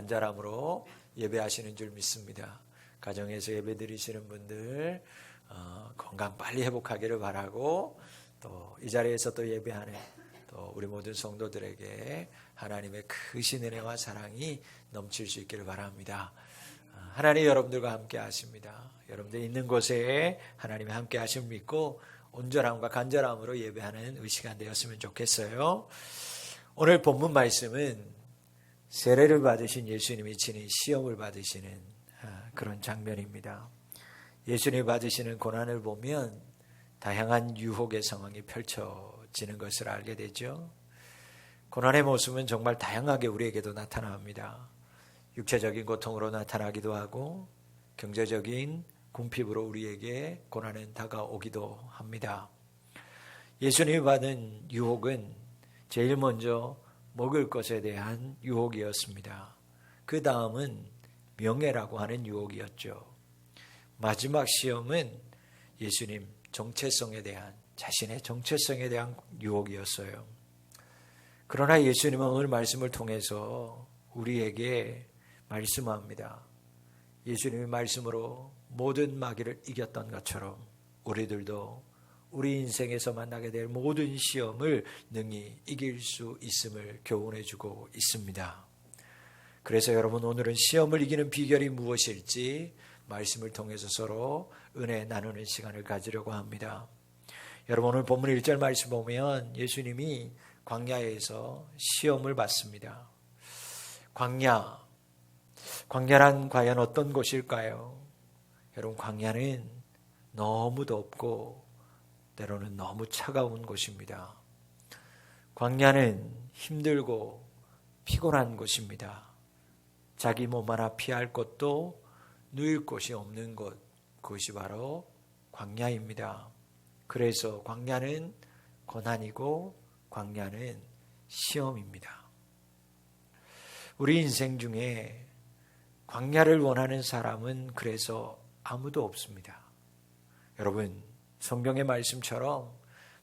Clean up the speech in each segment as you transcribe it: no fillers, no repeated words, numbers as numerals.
간절함으로 예배하시는 줄 믿습니다. 가정에서 예배 드리시는 분들 건강 빨리 회복하기를 바라고, 또 이 자리에서 또 예배하는 또 우리 모든 성도들에게 하나님의 크신 은혜와 사랑이 넘칠 수 있기를 바랍니다. 하나님 여러분들과 함께 하십니다. 여러분들 있는 곳에 하나님이 함께 하심을 믿고 온전함과 간절함으로 예배하는 이 시간 되었으면 좋겠어요. 오늘 본문 말씀은 세례를 받으신 예수님이 지닌 시험을 받으시는 그런 장면입니다. 예수님이 받으시는 고난을 보면 다양한 유혹의 상황이 펼쳐지는 것을 알게 되죠. 고난의 모습은 정말 다양하게 우리에게도 나타납니다. 육체적인 고통으로 나타나기도 하고 경제적인 궁핍으로 우리에게 고난은 다가오기도 합니다. 예수님이 받은 유혹은 제일 먼저 먹을 것에 대한 유혹이었습니다. 그 다음은 명예라고 하는 유혹이었죠. 마지막 시험은 예수님 정체성에 대한, 자신의 정체성에 대한 유혹이었어요. 그러나 예수님은 오늘 말씀을 통해서 우리에게 말씀합니다. 예수님의 말씀으로 모든 마귀를 이겼던 것처럼 우리들도 우리 인생에서 만나게 될 모든 시험을 능히 이길 수 있음을 교훈해 주고 있습니다. 그래서 여러분, 오늘은 시험을 이기는 비결이 무엇일지 말씀을 통해서 서로 은혜 나누는 시간을 가지려고 합니다. 여러분, 오늘 본문 1절 말씀 보면 예수님이 광야에서 시험을 받습니다. 광야란 과연 어떤 곳일까요? 여러분, 광야는 너무 덥고 때로는 너무 차가운 곳입니다. 광야는 힘들고 피곤한 곳입니다. 자기 몸 하나 피할 곳도 누일 곳이 없는 곳, 그것이 바로 광야입니다. 그래서 광야는 고난이고 광야는 시험입니다. 우리 인생 중에 광야를 원하는 사람은 그래서 아무도 없습니다. 여러분, 성경의 말씀처럼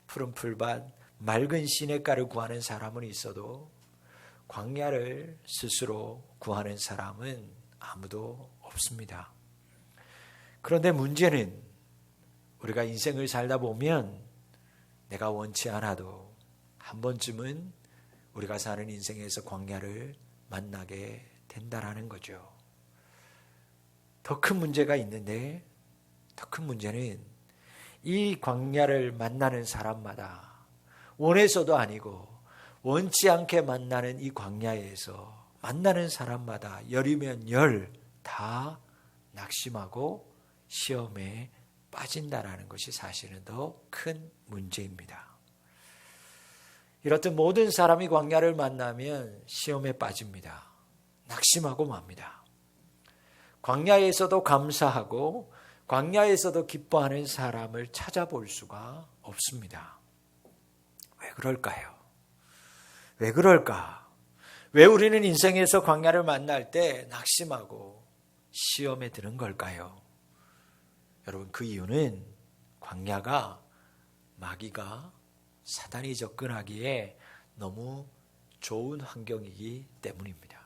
푸른 풀밭, 맑은 시냇가를 구하는 사람은 있어도 광야를 스스로 구하는 사람은 아무도 없습니다. 그런데 문제는 우리가 인생을 살다 보면 내가 원치 않아도 한 번쯤은 우리가 사는 인생에서 광야를 만나게 된다라는 거죠. 더 큰 문제가 있는데, 더 큰 문제는 이 광야를 만나는 사람마다 원해서도 아니고 원치 않게 만나는 이 광야에서 만나는 사람마다 열이면 열 다 낙심하고 시험에 빠진다라는 것이 사실은 더 큰 문제입니다. 이렇듯 모든 사람이 광야를 만나면 시험에 빠집니다. 낙심하고 맙니다. 광야에서도 감사하고 광야에서도 기뻐하는 사람을 찾아볼 수가 없습니다. 왜 그럴까요? 왜 그럴까? 왜 우리는 인생에서 광야를 만날 때 낙심하고 시험에 드는 걸까요? 여러분, 그 이유는 광야가 마귀가 사단이 접근하기에 너무 좋은 환경이기 때문입니다.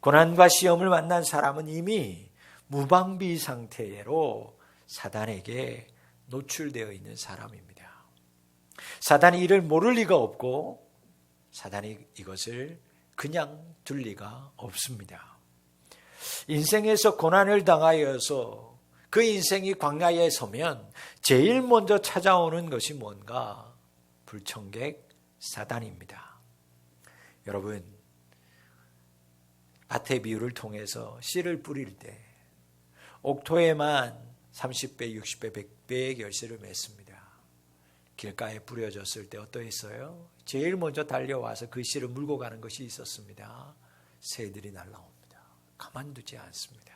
고난과 시험을 만난 사람은 이미 무방비 상태로 사단에게 노출되어 있는 사람입니다. 사단이 이를 모를 리가 없고 사단이 이것을 그냥 둘 리가 없습니다. 인생에서 고난을 당하여서 그 인생이 광야에 서면 제일 먼저 찾아오는 것이 뭔가? 불청객 사단입니다. 여러분, 밭의 비유를 통해서 씨를 뿌릴 때 옥토에만 30배, 60배, 100배의 열매를 맺습니다. 길가에 뿌려졌을 때 어떠했어요? 제일 먼저 달려와서 그 씨를 물고 가는 것이 있었습니다. 새들이 날아옵니다. 가만두지 않습니다.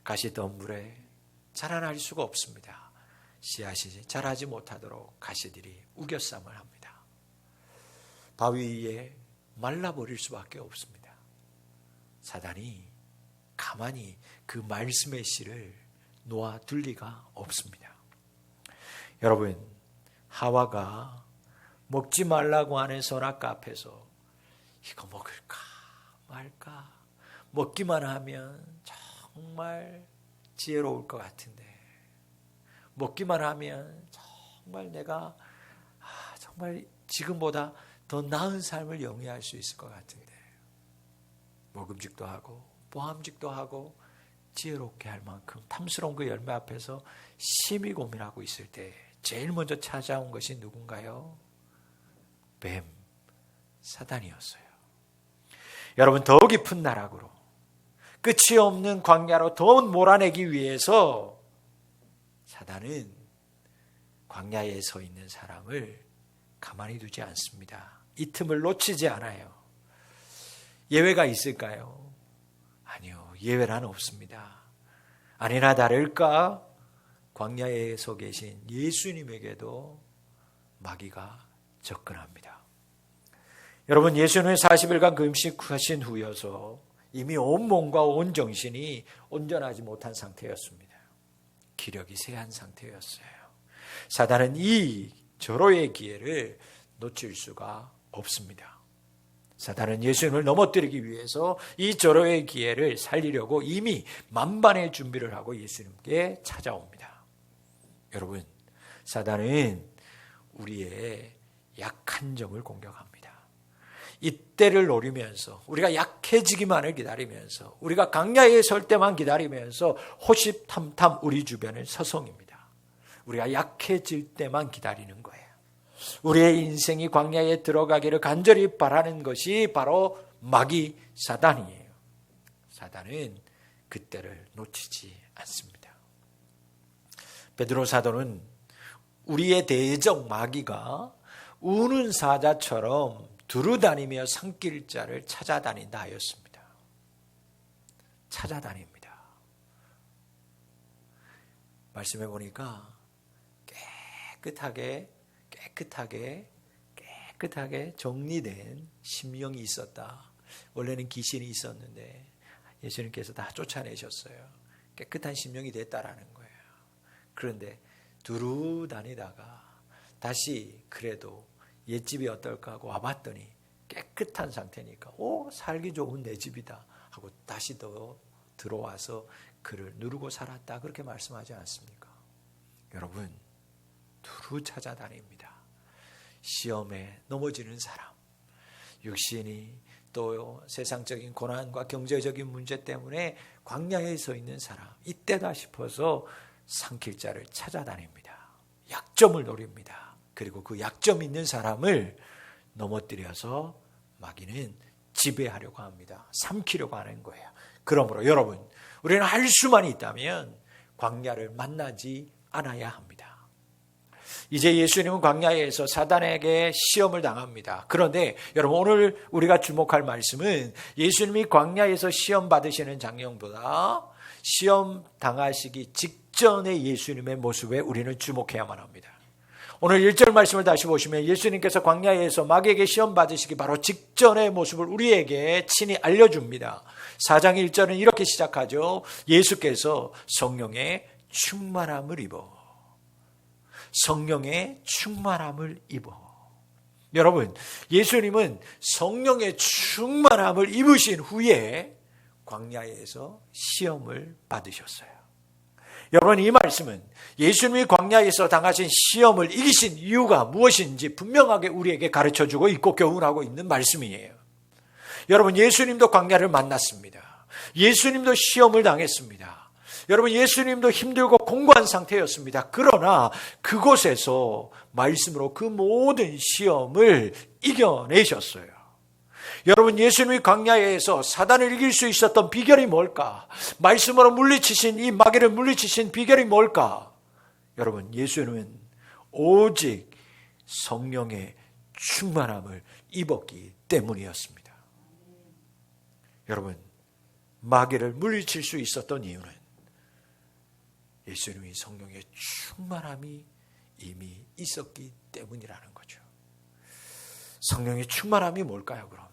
가시던 물에 자라날 수가 없습니다. 씨앗이 자라지 못하도록 가시들이 우겨쌈을 합니다. 바위 위에 말라버릴 수밖에 없습니다. 사단이 가만히 그 말씀의 씨를 놓아둘 리가 없습니다. 여러분, 하와가 먹지 말라고 하는 선악과 앞에서 이거 먹을까 먹기만 하면 정말 지혜로울 것 같은데, 먹기만 하면 정말 내가 정말 지금보다 더 나은 삶을 영위할 수 있을 것 같은데, 먹음직도 하고 보함직도 하고 지혜롭게 할 만큼 탐스러운 그 열매 앞에서 심히 고민하고 있을 때 제일 먼저 찾아온 것이 누군가요? 뱀, 사단이었어요. 여러분, 더 깊은 나락으로, 끝이 없는 광야로 더 몰아내기 위해서 사단은 광야에 서 있는 사람을 가만히 두지 않습니다. 이 틈을 놓치지 않아요. 예외가 있을까요? 아니요, 예외란 없습니다. 아니나 다를까 광야에 서 계신 예수님에게도 마귀가 접근합니다. 여러분, 예수님은 40일간 금식하신 후여서 이미 온 몸과 온 정신이 온전하지 못한 상태였습니다. 기력이 쇠한 상태였어요. 사단은 이 절호의 기회를 놓칠 수가 없습니다. 사단은 예수님을 넘어뜨리기 위해서 이 절호의 기회를 살리려고 이미 만반의 준비를 하고 예수님께 찾아옵니다. 여러분, 사단은 우리의 약한 점을 공격합니다. 이때를 노리면서, 우리가 약해지기만을 기다리면서, 우리가 광야에 설 때만 기다리면서 호시탐탐 우리 주변을 서성입니다. 우리가 약해질 때만 기다리는 거예요. 우리의 인생이 광야에 들어가기를 간절히 바라는 것이 바로 마귀 사단이에요. 사단은 그때를 놓치지 않습니다. 베드로 사도는 우리의 대적 마귀가 우는 사자처럼 두루다니며 삼킬 자를 찾아다닌다 하였습니다. 찾아다닙니다. 말씀해 보니까 깨끗하게 정리된 심령이 있었다. 원래는 귀신이 있었는데 예수님께서 다 쫓아내셨어요. 깨끗한 심령이 됐다라는 거예요. 그런데 두루 다니다가 다시 그래도 옛집이 어떨까 하고 와봤더니 깨끗한 상태니까 살기 좋은 내 집이다 하고 다시 더 들어와서 그를 누르고 살았다, 그렇게 말씀하지 않습니까? 여러분, 두루 찾아다닙니다. 시험에 넘어지는 사람, 육신이 또 세상적인 고난과 경제적인 문제 때문에 광야에 서 있는 사람, 이때다 싶어서 삼킬 자를 찾아다닙니다. 약점을 노립니다. 그리고 그 약점 있는 사람을 넘어뜨려서 마귀는 지배하려고 합니다. 삼키려고 하는 거예요. 그러므로 여러분, 우리는 할 수만 있다면 광야를 만나지 않아야 합니다. 이제 예수님은 광야에서 사단에게 시험을 당합니다. 그런데 여러분, 오늘 우리가 주목할 말씀은 예수님이 광야에서 시험 받으시는 장면보다 시험 당하시기 직전의 예수님의 모습에 우리는 주목해야만 합니다. 오늘 1절 말씀을 다시 보시면 예수님께서 광야에서 마귀에게 시험 받으시기 바로 직전의 모습을 우리에게 친히 알려줍니다. 4장 1절은 이렇게 시작하죠. 예수께서 성령의 충만함을 입어. 성령의 충만함을 입어. 여러분, 예수님은 성령의 충만함을 입으신 후에 광야에서 시험을 받으셨어요. 여러분, 이 말씀은 예수님이 광야에서 당하신 시험을 이기신 이유가 무엇인지 분명하게 우리에게 가르쳐주고 있고 교훈하고 있는 말씀이에요. 여러분, 예수님도 광야를 만났습니다. 예수님도 시험을 당했습니다. 여러분, 예수님도 힘들고 공고한 상태였습니다. 그러나 그곳에서 말씀으로 그 모든 시험을 이겨내셨어요. 여러분, 예수님이 광야에서 사단을 이길 수 있었던 비결이 뭘까? 말씀으로 물리치신 이 마귀를 물리치신 비결이 뭘까? 여러분, 예수님은 오직 성령의 충만함을 입었기 때문이었습니다. 여러분, 마귀를 물리칠 수 있었던 이유는 예수님이 성령의 충만함이 이미 있었기 때문이라는 거죠. 성령의 충만함이 뭘까요, 그러면?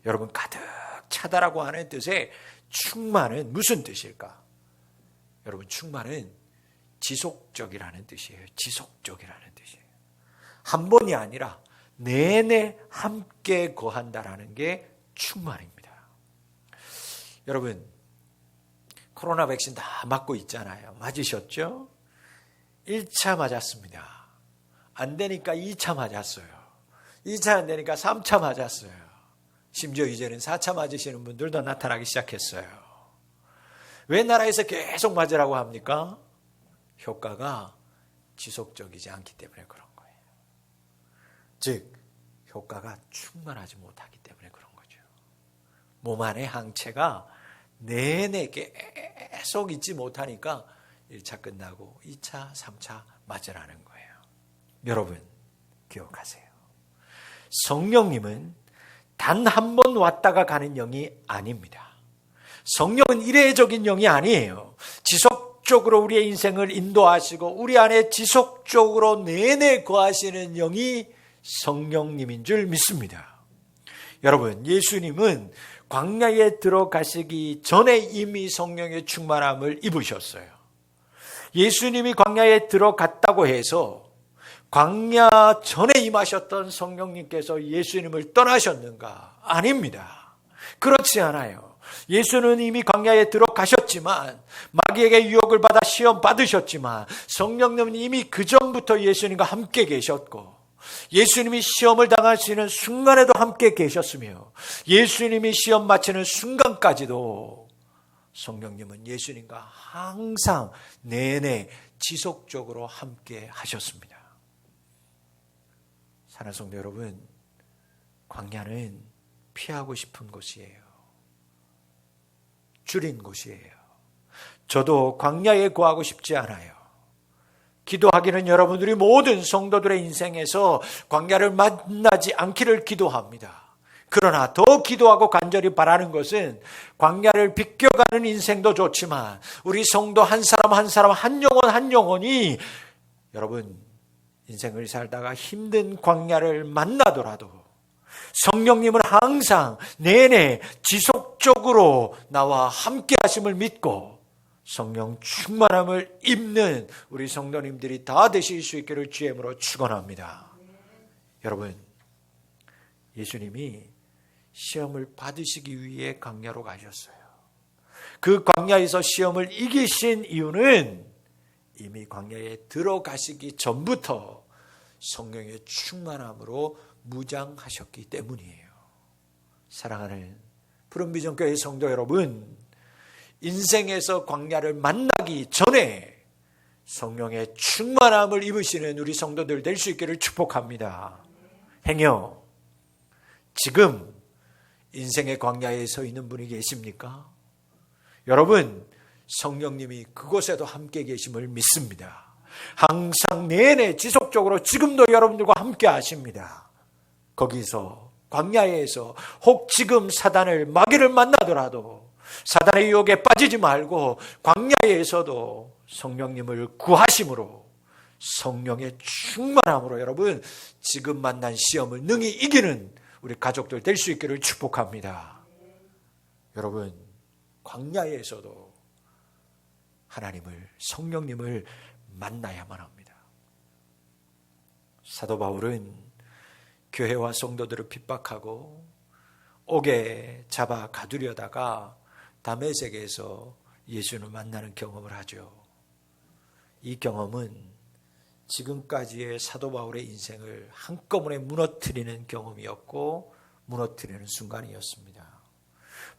여러분, 가득 차다라고 하는 뜻의 충만은 무슨 뜻일까? 여러분, 충만은 지속적이라는 뜻이에요. 지속적이라는 뜻이에요. 한 번이 아니라 내내 함께 거한다라는 게 충만입니다. 여러분, 코로나 백신 다 맞고 있잖아요. 맞으셨죠? 1차 맞았습니다. 안 되니까 2차 맞았어요. 2차 안 되니까 3차 맞았어요. 심지어 이제는 4차 맞으시는 분들도 나타나기 시작했어요. 왜 나라에서 계속 맞으라고 합니까? 효과가 지속적이지 않기 때문에 그런 거예요. 즉, 효과가 충만하지 못하기 때문에 그런 거죠. 몸 안의 항체가 내내 계속 있지 못하니까 1차 끝나고 2차, 3차 맞으라는 거예요. 여러분, 기억하세요. 성령님은 단 한 번 왔다가 가는 영이 아닙니다. 성령은 이례적인 영이 아니에요. 지속적으로 우리의 인생을 인도하시고 우리 안에 지속적으로 내내 거하시는 영이 성령님인 줄 믿습니다. 여러분, 예수님은 광야에 들어가시기 전에 이미 성령의 충만함을 입으셨어요. 예수님이 광야에 들어갔다고 해서 광야 전에 임하셨던 성령님께서 예수님을 떠나셨는가? 아닙니다. 그렇지 않아요. 예수는 이미 광야에 들어가셨지만, 마귀에게 유혹을 받아 시험 받으셨지만, 성령님은 이미 그 전부터 예수님과 함께 계셨고, 예수님이 시험을 당하시는 순간에도 함께 계셨으며, 예수님이 시험 마치는 순간까지도 성령님은 예수님과 항상 내내 지속적으로 함께 하셨습니다. 사랑하는 성도 여러분, 광야는 피하고 싶은 곳이에요. 줄인 곳이에요. 저도 광야에 거하고 싶지 않아요. 기도하기는 여러분들이 모든 성도들의 인생에서 광야를 만나지 않기를 기도합니다. 그러나 더 기도하고 간절히 바라는 것은 광야를 비껴가는 인생도 좋지만 우리 성도 한 사람 한 사람 한 영혼 한 영혼이 여러분 인생을 살다가 힘든 광야를 만나더라도 성령님은 항상 내내 지속적으로 나와 함께 하심을 믿고 성령 충만함을 입는 우리 성도님들이 다 되실 수 있기를 주님으로 축원합니다. 여러분, 예수님이 시험을 받으시기 위해 광야로 가셨어요. 그 광야에서 시험을 이기신 이유는 이미 광야에 들어가시기 전부터 성령의 충만함으로 무장하셨기 때문이에요. 사랑하는 푸른비전교회 성도 여러분, 인생에서 광야를 만나기 전에 성령의 충만함을 입으시는 우리 성도들 될 수 있기를 축복합니다. 행여 지금 인생의 광야에 서 있는 분이 계십니까? 여러분, 성령님이 그곳에도 함께 계심을 믿습니다. 항상 내내 지속적으로 지금도 여러분들과 함께 하십니다. 거기서 광야에서 혹 지금 사단을 마귀를 만나더라도 사단의 유혹에 빠지지 말고 광야에서도 성령님을 구하심으로 성령의 충만함으로 여러분 지금 만난 시험을 능히 이기는 우리 가족들 될 수 있기를 축복합니다. 여러분, 광야에서도 하나님을, 성령님을 만나야만 합니다. 사도 바울은 교회와 성도들을 핍박하고 옥에 잡아 가두려다가 다메섹에서 예수를 만나는 경험을 하죠. 이 경험은 지금까지의 사도 바울의 인생을 한꺼번에 무너뜨리는 경험이었고 무너뜨리는 순간이었습니다.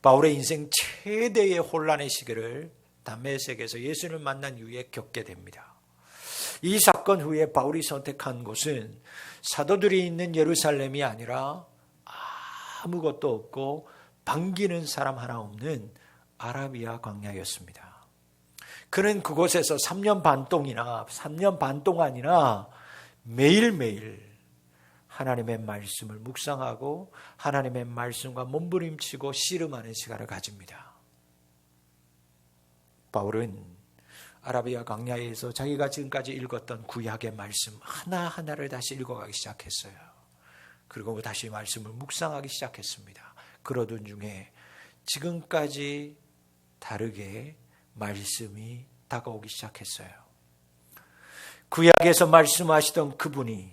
바울의 인생 최대의 혼란의 시기를 다메섹에서 예수를 만난 이후에 겪게 됩니다. 이 사건 후에 바울이 선택한 곳은 사도들이 있는 예루살렘이 아니라 아무것도 없고 반기는 사람 하나 없는 아라비아 광야였습니다. 그는 그곳에서 3년 반 동안이나 매일매일 하나님의 말씀을 묵상하고 하나님의 말씀과 몸부림치고 씨름하는 시간을 가집니다. 바울은 아라비아 광야에서 자기가 지금까지 읽었던 구약의 말씀 하나하나를 다시 읽어가기 시작했어요. 그리고 다시 말씀을 묵상하기 시작했습니다. 그러던 중에 지금까지 다르게 말씀이 다가오기 시작했어요. 구약에서 말씀하시던 그분이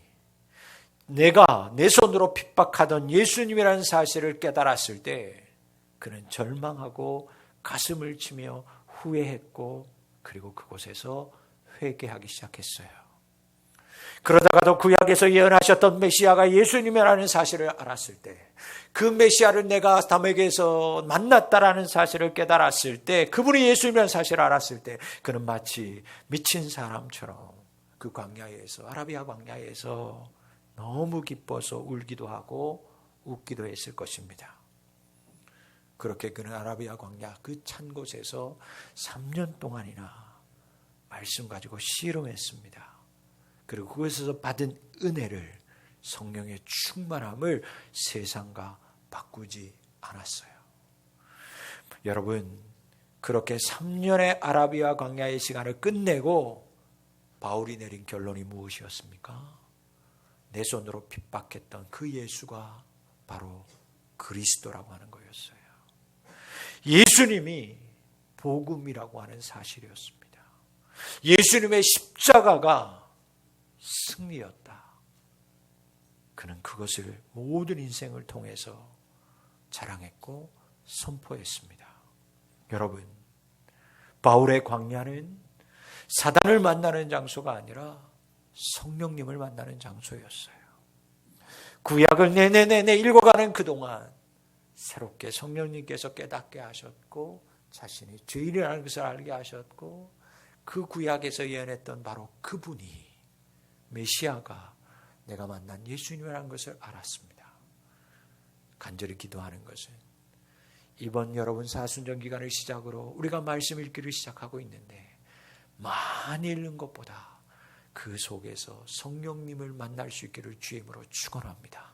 내가 내 손으로 핍박하던 예수님이라는 사실을 깨달았을 때 그는 절망하고 가슴을 치며 후회했고 그리고 그곳에서 회개하기 시작했어요. 그러다가도 구약에서 예언하셨던 메시아가 예수님이라는 사실을 알았을 때, 그 메시아를 내가 담에게서 만났다라는 사실을 깨달았을 때, 그분이 예수님이라는 사실을 알았을 때 그는 마치 미친 사람처럼 그 광야에서, 아라비아 광야에서 너무 기뻐서 울기도 하고 웃기도 했을 것입니다. 그렇게 그는 아라비아 광야 그 찬 곳에서 3년 동안이나 말씀 가지고 씨름했습니다. 그리고 그것에서 받은 은혜를, 성령의 충만함을 세상과 바꾸지 않았어요. 여러분, 그렇게 3년의 아라비아 광야의 시간을 끝내고 바울이 내린 결론이 무엇이었습니까? 내 손으로 핍박했던 그 예수가 바로 그리스도라고 하는 거였어요. 예수님이 복음이라고 하는 사실이었습니다. 예수님의 십자가가 승리였다. 그는 그것을 모든 인생을 통해서 자랑했고 선포했습니다. 여러분, 바울의 광야는 사단을 만나는 장소가 아니라 성령님을 만나는 장소였어요. 구약을 내내 읽어가는 그동안 새롭게 성령님께서 깨닫게 하셨고 자신이 죄인이라는 것을 알게 하셨고 그 구약에서 예언했던 바로 그분이 메시아가 내가 만난 예수님이라는 것을 알았습니다. 간절히 기도하는 것은 이번 여러분 사순절 기간을 시작으로 우리가 말씀 읽기를 시작하고 있는데 많이 읽는 것보다 그 속에서 성령님을 만날 수 있기를 주임으로 축원합니다.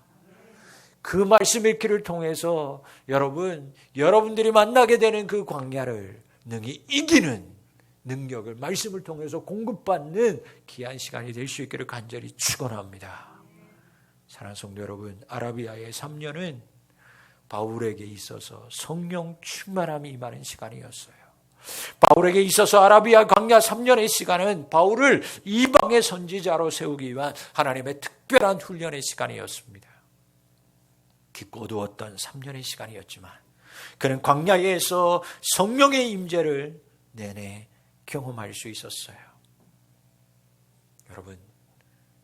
그 말씀 읽기를 통해서 여러분들이 만나게 되는 그 광야를 능히 이기는 능력을 말씀을 통해서 공급받는 귀한 시간이 될 수 있기를 간절히 축원합니다. 사랑하는 성도 여러분, 아라비아의 3년은 바울에게 있어서 성령 충만함이 임하는 시간이었어요. 바울에게 있어서 아라비아 광야 3년의 시간은 바울을 이방의 선지자로 세우기 위한 하나님의 특별한 훈련의 시간이었습니다. 깊고 어두웠던 3년의 시간이었지만 그는 광야에서 성령의 임재를 내내 경험할 수 있었어요. 여러분,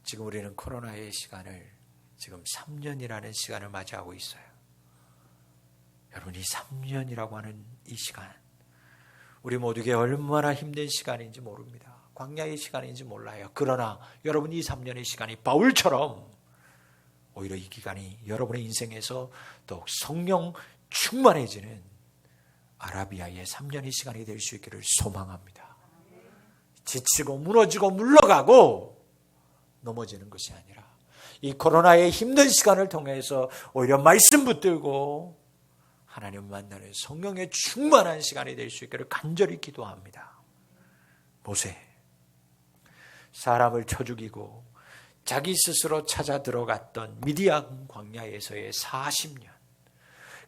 지금 우리는 코로나의 시간을 지금 3년이라는 시간을 맞이하고 있어요. 여러분, 이 3년이라고 하는 이 시간, 우리 모두에게 얼마나 힘든 시간인지 모릅니다. 광야의 시간인지 몰라요. 그러나 여러분, 이 3년의 시간이 바울처럼 오히려 이 기간이 여러분의 인생에서 더욱 성령 충만해지는 아라비아의 3년의 시간이 될 수 있기를 소망합니다. 지치고 무너지고 물러가고 넘어지는 것이 아니라 이 코로나의 힘든 시간을 통해서 오히려 말씀 붙들고 하나님 만나는 성령의 충만한 시간이 될 수 있기를 간절히 기도합니다. 모세, 사람을 쳐 죽이고 자기 스스로 찾아 들어갔던 미디안 광야에서의 40년.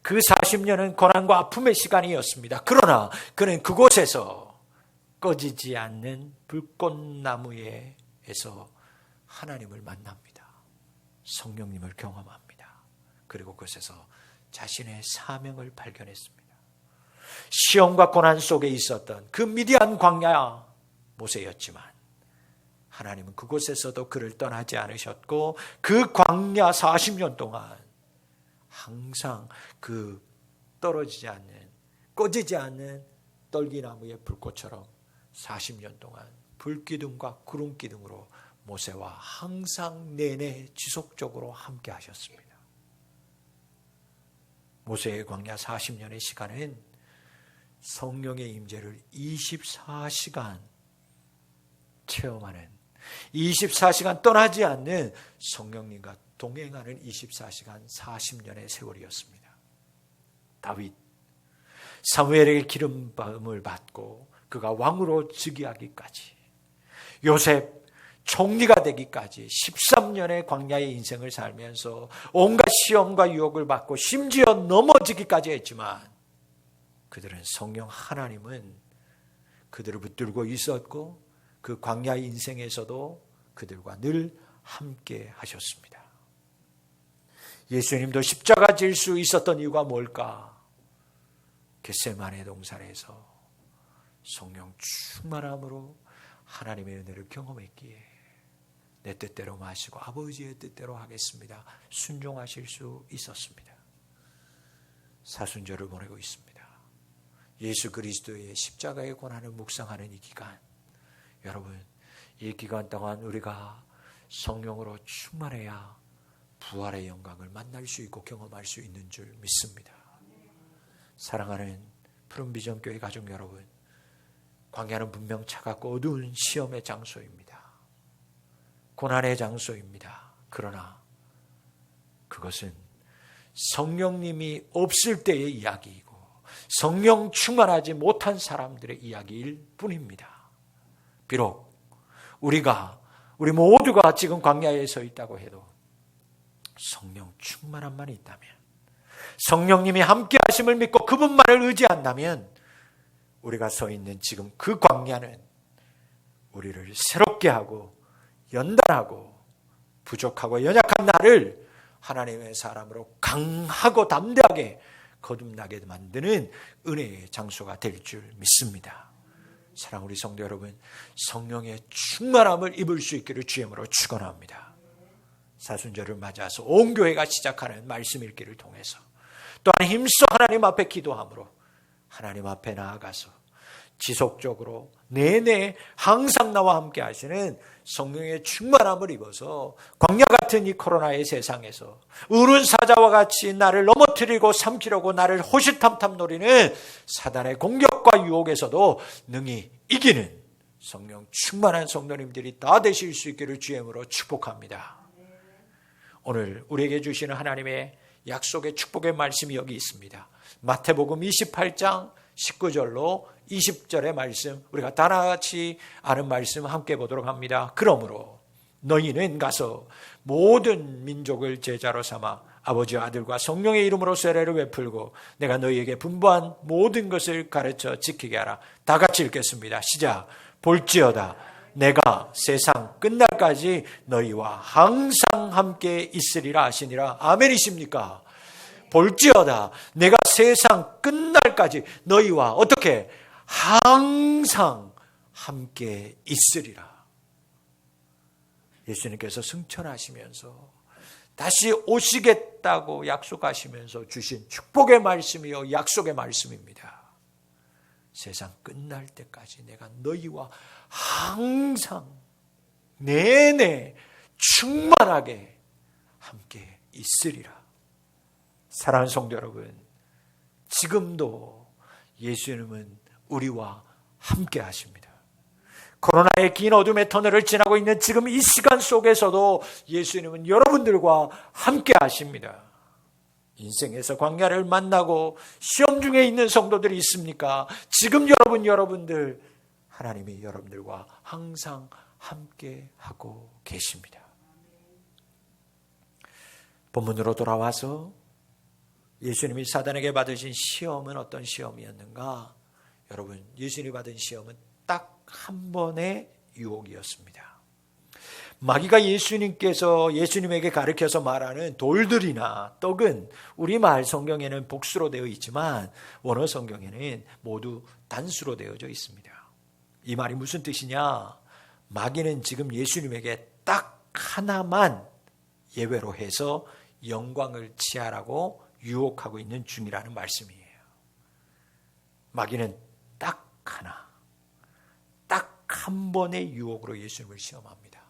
그 40년은 고난과 아픔의 시간이었습니다. 그러나 그는 그곳에서 꺼지지 않는 불꽃나무에서 하나님을 만납니다. 성령님을 경험합니다. 그리고 그곳에서 자신의 사명을 발견했습니다. 시험과 고난 속에 있었던 그 미디안 광야 모세였지만 하나님은 그곳에서도 그를 떠나지 않으셨고 그 광야 40년 동안 항상 그 떨어지지 않는, 꺼지지 않는 떨기나무의 불꽃처럼 40년 동안 불기둥과 구름기둥으로 모세와 항상 내내 지속적으로 함께 하셨습니다. 모세의 광야 40년의 시간은 성령의 임재를 24시간 체험하는, 24시간 떠나지 않는 성령님과 동행하는 24시간 40년의 세월이었습니다. 다윗, 사무엘에게 기름부음을 받고 그가 왕으로 즉위하기까지, 요셉 총리가 되기까지 13년의 광야의 인생을 살면서 온갖 시험과 유혹을 받고 심지어 넘어지기까지 했지만 그들은 성령 하나님은 그들을 붙들고 있었고 그 광야의 인생에서도 그들과 늘 함께 하셨습니다. 예수님도 십자가 질 수 있었던 이유가 뭘까? 겟세마네 동산에서 성령 충만함으로 하나님의 은혜를 경험했기에 내 뜻대로 마시고 아버지의 뜻대로 하겠습니다. 순종하실 수 있었습니다. 사순절을 보내고 있습니다. 예수 그리스도의 십자가의 고난을 묵상하는 이 기간, 여러분, 이 기간 동안 우리가 성령으로 충만해야 부활의 영광을 만날 수 있고 경험할 수 있는 줄 믿습니다. 사랑하는 푸른비전교회 가족 여러분, 광야는 분명 차갑고 어두운 시험의 장소입니다. 고난의 장소입니다. 그러나 그것은 성령님이 없을 때의 이야기이고 성령 충만하지 못한 사람들의 이야기일 뿐입니다. 비록 우리 모두가 지금 광야에 서 있다고 해도 성령 충만함만 있다면, 성령님이 함께 하심을 믿고 그분만을 의지한다면 우리가 서 있는 지금 그 광야는 우리를 새롭게 하고 연단하고 부족하고 연약한 나를 하나님의 사람으로 강하고 담대하게 거듭나게 만드는 은혜의 장소가 될 줄 믿습니다. 사랑 우리 성도 여러분, 성령의 충만함을 입을 수 있기를 주님으로 축원합니다. 사순절을 맞아서 온 교회가 시작하는 말씀 읽기를 통해서 또한 힘써 하나님 앞에 기도함으로 하나님 앞에 나아가서 지속적으로 내내 항상 나와 함께 하시는 성령의 충만함을 입어서 광야 같은 이 코로나의 세상에서 우는 사자와 같이 나를 넘어뜨리고 삼키려고 나를 호시탐탐 노리는 사단의 공격과 유혹에서도 능히 이기는 성령 충만한 성도님들이 다 되실 수 있기를 주님으로 축복합니다. 오늘 우리에게 주시는 하나님의 약속의 축복의 말씀이 여기 있습니다. 마태복음 28장 19절로 20절의 말씀, 우리가 다 같이 아는 말씀 함께 보도록 합니다. 그러므로 너희는 가서 모든 민족을 제자로 삼아 아버지와 아들과 성령의 이름으로 세례를 베풀고 내가 너희에게 분부한 모든 것을 가르쳐 지키게 하라. 다 같이 읽겠습니다. 시작. 볼지어다 내가 세상 끝날까지 너희와 항상 함께 있으리라 하시니라. 아멘이십니까? 볼지어다 내가 세상 끝날까지 너희와 어떻게 항상 함께 있으리라. 예수님께서 승천하시면서 다시 오시겠다고 약속하시면서 주신 축복의 말씀이요 약속의 말씀입니다. 세상 끝날 때까지 내가 너희와 항상 내내 충만하게 함께 있으리라. 사랑하는 성도 여러분, 지금도 예수님은 우리와 함께 하십니다. 코로나의 긴 어둠의 터널을 지나고 있는 지금 이 시간 속에서도 예수님은 여러분들과 함께 하십니다. 인생에서 광야를 만나고 시험 중에 있는 성도들이 있습니까? 지금 여러분들 하나님이 여러분들과 항상 함께 하고 계십니다. 본문으로 돌아와서 예수님이 사단에게 받으신 시험은 어떤 시험이었는가? 여러분, 예수님이 받은 시험은 딱 한 번의 유혹이었습니다. 마귀가 예수님에게 가르쳐서 말하는 돌들이나 떡은 우리말 성경에는 복수로 되어 있지만 원어 성경에는 모두 단수로 되어져 있습니다. 이 말이 무슨 뜻이냐? 마귀는 지금 예수님에게 딱 하나만 예외로 해서 영광을 취하라고 유혹하고 있는 중이라는 말씀이에요. 마귀는 딱 하나, 딱 한 번의 유혹으로 예수님을 시험합니다.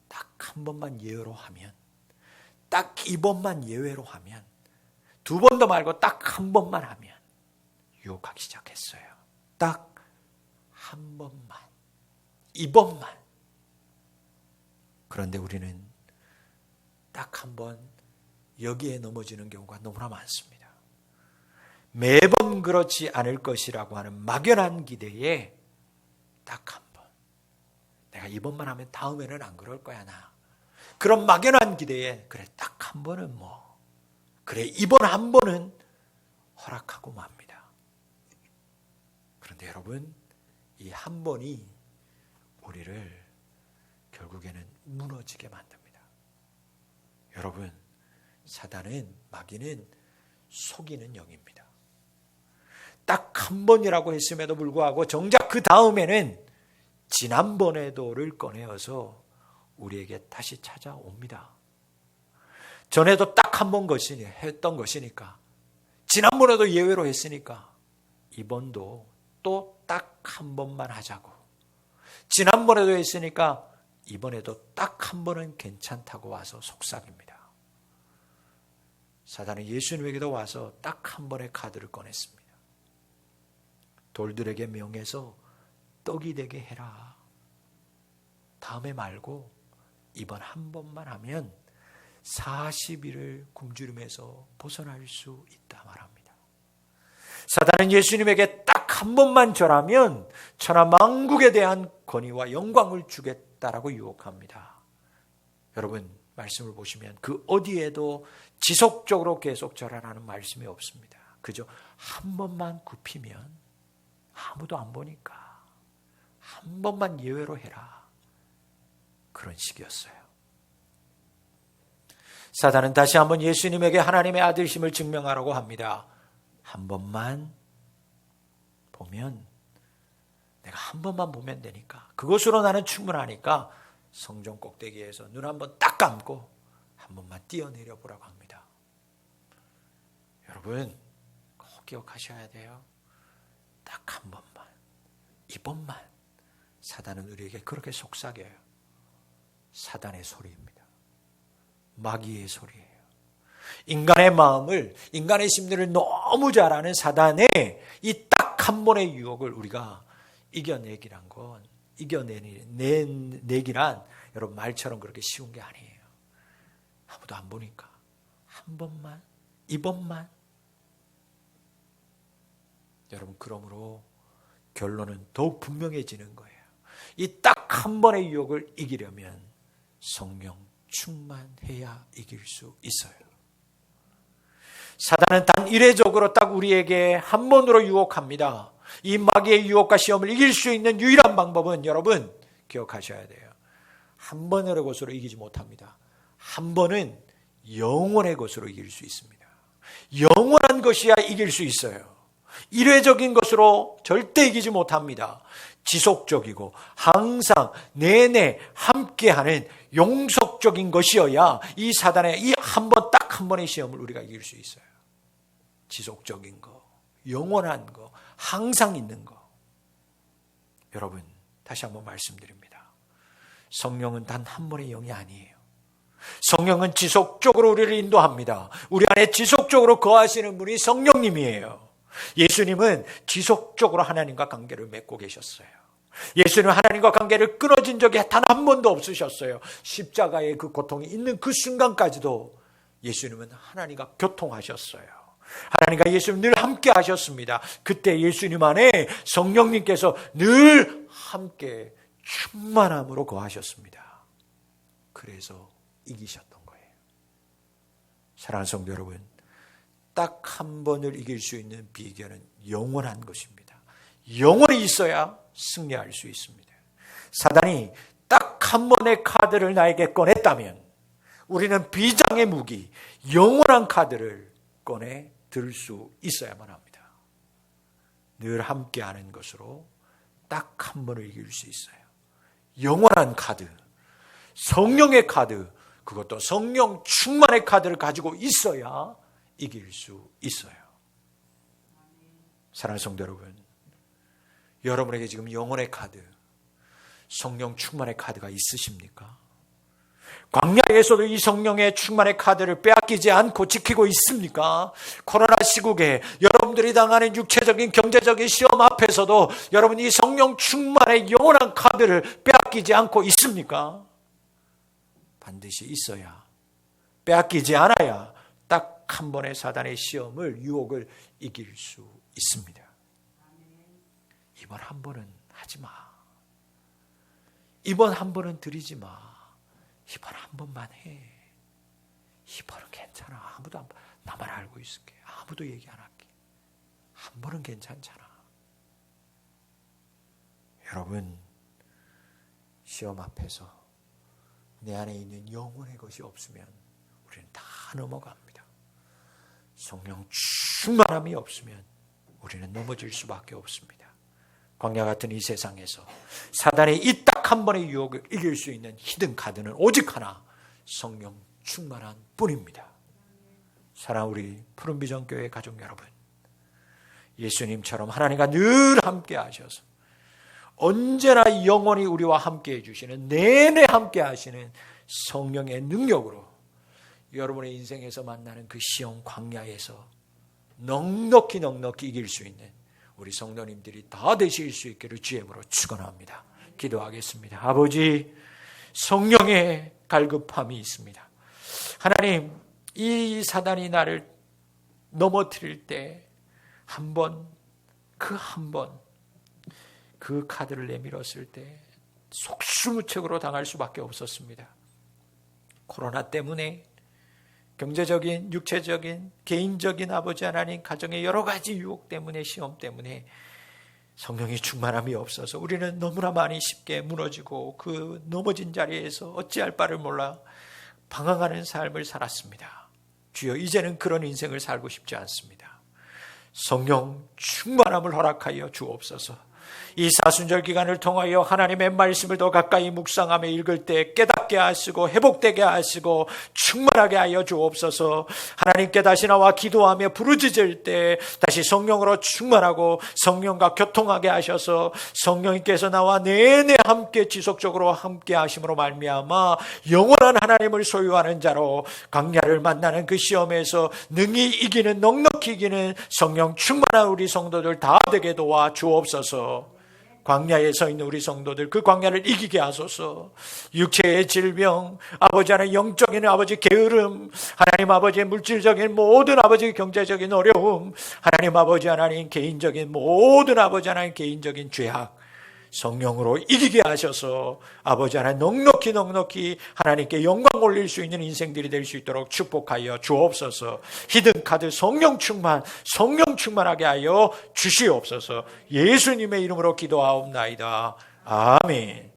딱 한 번만 예외로 하면, 딱 이번만 예외로 하면, 두 번도 말고 딱 한 번만 하면 유혹하기 시작했어요. 딱 한 번만, 이번만. 그런데 우리는 딱 한 번 여기에 넘어지는 경우가 너무나 많습니다. 매번 그렇지 않을 것이라고 하는 막연한 기대에 딱 한 번. 내가 이번만 하면 다음에는 안 그럴 거야 나. 그런 막연한 기대에 그래 딱 한 번은 뭐. 그래 이번 한 번은 허락하고 맙니다. 그런데 여러분 이 한 번이 우리를 결국에는 무너지게 만듭니다. 여러분 사단은 마귀는 속이는 영입니다. 한 번이라고 했음에도 불구하고 정작 그 다음에는 지난번에도를 꺼내어서 우리에게 다시 찾아옵니다. 전에도 딱 한 번 했던 것이니까, 지난번에도 예외로 했으니까 이번도 또 딱 한 번만 하자고, 지난번에도 했으니까 이번에도 딱 한 번은 괜찮다고 와서 속삭입니다. 사단은 예수님에게도 와서 딱 한 번의 카드를 꺼냈습니다. 돌들에게 명해서 떡이 되게 해라. 다음에 말고 이번 한 번만 하면 40일을 굶주림에서 벗어날 수 있다 말합니다. 사단은 예수님에게 딱 한 번만 절하면 천하만국에 대한 권위와 영광을 주겠다라고 유혹합니다. 여러분, 말씀을 보시면 그 어디에도 지속적으로 계속 절하라는 말씀이 없습니다. 그저 한 번만 굽히면 아무도 안 보니까 한 번만 예외로 해라, 그런 식이었어요. 사단은 다시 한번 예수님에게 하나님의 아들심을 증명하라고 합니다. 한 번만 보면, 내가 한 번만 보면 되니까, 그것으로 나는 충분하니까 성전 꼭대기에서 눈 한 번 딱 감고 한 번만 뛰어내려 보라고 합니다. 여러분, 꼭 기억하셔야 돼요. 딱 한 번만, 이번만. 사단은 우리에게 그렇게 속삭여요. 사단의 소리입니다. 마귀의 소리예요. 인간의 마음을, 인간의 심리를 너무 잘 아는 사단의 이 딱 한 번의 유혹을 우리가 이겨내기란 여러분 말처럼 그렇게 쉬운 게 아니에요. 아무도 안 보니까 한 번만, 이번만. 여러분, 그러므로 결론은 더욱 분명해지는 거예요. 이 딱 한 번의 유혹을 이기려면 성령 충만해야 이길 수 있어요. 사단은 단 이례적으로 딱 우리에게 한 번으로 유혹합니다. 이 마귀의 유혹과 시험을 이길 수 있는 유일한 방법은, 여러분 기억하셔야 돼요. 한 번의 것으로 이기지 못합니다. 한 번은 영원의 것으로 이길 수 있습니다. 영원한 것이야 이길 수 있어요. 일회적인 것으로 절대 이기지 못합니다. 지속적이고 항상 내내 함께하는 용속적인 것이어야 이 사단의 이 한 번, 딱 한 번의 시험을 우리가 이길 수 있어요. 지속적인 거, 영원한 거, 항상 있는 거. 여러분, 다시 한번 말씀드립니다. 성령은 단 한 번의 영이 아니에요. 성령은 지속적으로 우리를 인도합니다. 우리 안에 지속적으로 거하시는 분이 성령님이에요. 예수님은 지속적으로 하나님과 관계를 맺고 계셨어요. 예수님은 하나님과 관계를 끊어진 적이 단 한 번도 없으셨어요. 십자가의 그 고통이 있는 그 순간까지도 예수님은 하나님과 교통하셨어요. 하나님과 예수님 늘 함께 하셨습니다. 그때 예수님 안에 성령님께서 늘 함께 충만함으로 거하셨습니다. 그래서 이기셨던 거예요. 사랑하는 성도 여러분, 딱 한 번을 이길 수 있는 비결은 영원한 것입니다. 영원히 있어야 승리할 수 있습니다. 사단이 딱 한 번의 카드를 나에게 꺼냈다면 우리는 비장의 무기, 영원한 카드를 꺼내 들 수 있어야만 합니다. 늘 함께하는 것으로 딱 한 번을 이길 수 있어요. 영원한 카드, 성령의 카드, 그것도 성령 충만의 카드를 가지고 있어야 이길 수 있어요. 사랑하는 성도 여러분, 여러분에게 지금 영혼의 카드, 성령 충만의 카드가 있으십니까? 광야에서도 이 성령의 충만의 카드를 빼앗기지 않고 지키고 있습니까? 코로나 시국에 여러분들이 당하는 육체적인 경제적인 시험 앞에서도 여러분 이 성령 충만의 영원한 카드를 빼앗기지 않고 있습니까? 반드시 있어야, 빼앗기지 않아야 딱 한 번의 사단의 시험을, 유혹을 이길 수 있습니다. 이번 한 번은 하지 마. 이번 한 번은 드리지 마. 이번 한 번만 해. 이번은 괜찮아. 아무도 안 봐. 나만 알고 있을게. 아무도 얘기 안 할게. 한 번은 괜찮잖아. 여러분, 시험 앞에서 내 안에 있는 영혼의 것이 없으면 우리는 다 넘어갑니다. 성령 충만함이 없으면 우리는 넘어질 수밖에 없습니다. 광야 같은 이 세상에서 사단의 이 딱 한 번의 유혹을 이길 수 있는 히든 카드는 오직 하나, 성령 충만한 뿐입니다. 사랑하는 우리 푸른비전교회 가족 여러분, 예수님처럼 하나님과 늘 함께 하셔서 언제나 영원히 우리와 함께 해주시는, 내내 함께 하시는 성령의 능력으로 여러분의 인생에서 만나는 그 시험 광야에서 넉넉히 이길 수 있는 우리 성도님들이 다 되실 수 있기를 주의 이름으로 축원합니다. 기도하겠습니다. 아버지, 성령의 갈급함이 있습니다. 하나님, 이 사단이 나를 넘어뜨릴 때 한 번, 그 카드를 내밀었을 때 속수무책으로 당할 수밖에 없었습니다. 코로나 때문에 경제적인, 육체적인, 개인적인 아버지 하나님 가정의 여러 가지 유혹 때문에, 시험 때문에 성령의 충만함이 없어서 우리는 너무나 많이 쉽게 무너지고 그 넘어진 자리에서 어찌할 바를 몰라 방황하는 삶을 살았습니다. 주여, 이제는 그런 인생을 살고 싶지 않습니다. 성령 충만함을 허락하여 주옵소서. 이 사순절 기간을 통하여 하나님의 말씀을 더 가까이 묵상하며 읽을 때 깨닫게 하시고 회복되게 하시고 충만하게 하여 주옵소서. 하나님께 다시 나와 기도하며 부르짖을 때 다시 성령으로 충만하고 성령과 교통하게 하셔서 성령님께서 나와 내내 함께 지속적으로 함께 하심으로 말미암아 영원한 하나님을 소유하는 자로 광야를 만나는 그 시험에서 능히 이기는, 넉넉히 이기는 성령 충만한 우리 성도들 다 되게 도와 주옵소서. 광야에 서 있는 우리 성도들, 그 광야를 이기게 하소서. 육체의 질병, 아버지 하나님 영적인 아버지 게으름, 하나님 아버지의 물질적인 모든 아버지 경제적인 어려움, 하나님 아버지 하나님 개인적인 모든 아버지 하나님 개인적인 죄악, 성령으로 이기게 하셔서 아버지 하나님 넉넉히 하나님께 영광 올릴 수 있는 인생들이 될 수 있도록 축복하여 주옵소서. 히든카드 성령 충만하게 하여 주시옵소서. 예수님의 이름으로 기도하옵나이다. 아멘.